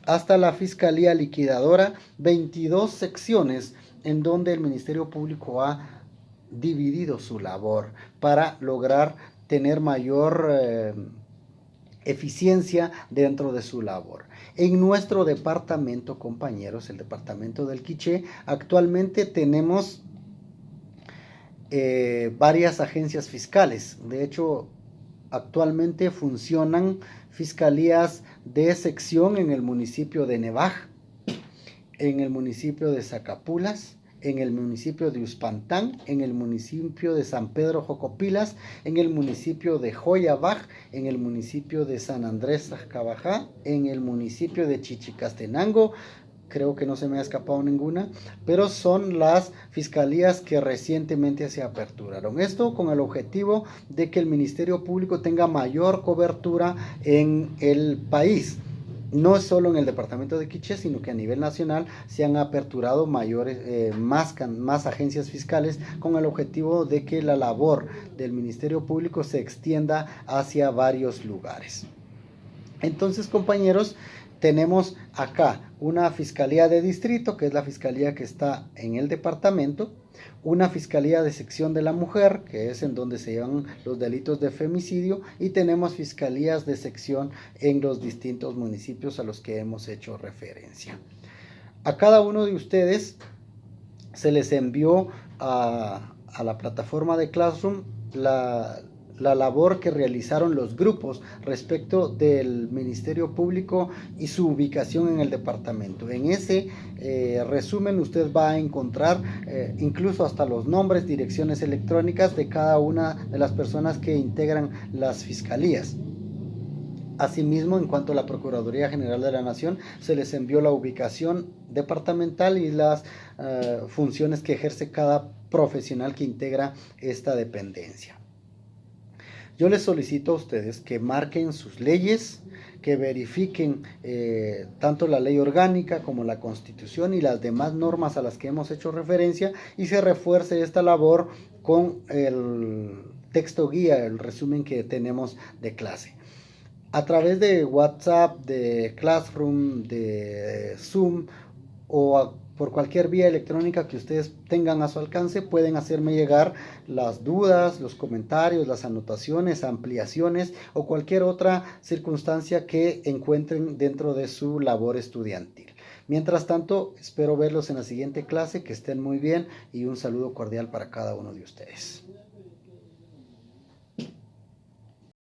hasta la Fiscalía Liquidadora 22 secciones en donde el Ministerio Público ha dividido su labor para lograr tener mayor eficiencia dentro de su labor. En nuestro departamento, compañeros, el departamento del Quiché, actualmente tenemos varias agencias fiscales. De hecho, actualmente funcionan fiscalías de sección en el municipio de Nevaj, en el municipio de Zacapulas, en el municipio de Uspantán, en el municipio de San Pedro Jocopilas, en el municipio de Joyabaj, en el municipio de San Andrés Cabajá, en el municipio de Chichicastenango. Creo que no se me ha escapado ninguna, pero son las fiscalías que recientemente se aperturaron. Esto con el objetivo de que el Ministerio Público tenga mayor cobertura en el país. No solo en el departamento de Quiché, sino que a nivel nacional se han aperturado más agencias fiscales con el objetivo de que la labor del Ministerio Público se extienda hacia varios lugares. Entonces, compañeros, tenemos acá una fiscalía de distrito, que es la fiscalía que está en el departamento, una fiscalía de sección de la mujer, que es en donde se llevan los delitos de femicidio, y tenemos fiscalías de sección en los distintos municipios a los que hemos hecho referencia. A cada uno de ustedes se les envió a la plataforma de Classroom la labor que realizaron los grupos respecto del Ministerio Público y su ubicación en el departamento. En ese resumen usted va a encontrar incluso hasta los nombres, direcciones electrónicas de cada una de las personas que integran las fiscalías. Asimismo, en cuanto a la Procuraduría General de la Nación, se les envió la ubicación departamental y las funciones que ejerce cada profesional que integra esta dependencia. Yo les solicito a ustedes que marquen sus leyes, que verifiquen tanto la ley orgánica como la Constitución y las demás normas a las que hemos hecho referencia, y se refuerce esta labor con el texto guía, el resumen que tenemos de clase. A través de WhatsApp, de Classroom, de Zoom o por cualquier vía electrónica que ustedes tengan a su alcance, pueden hacerme llegar las dudas, los comentarios, las anotaciones, ampliaciones o cualquier otra circunstancia que encuentren dentro de su labor estudiantil. Mientras tanto, espero verlos en la siguiente clase, que estén muy bien y un saludo cordial para cada uno de ustedes.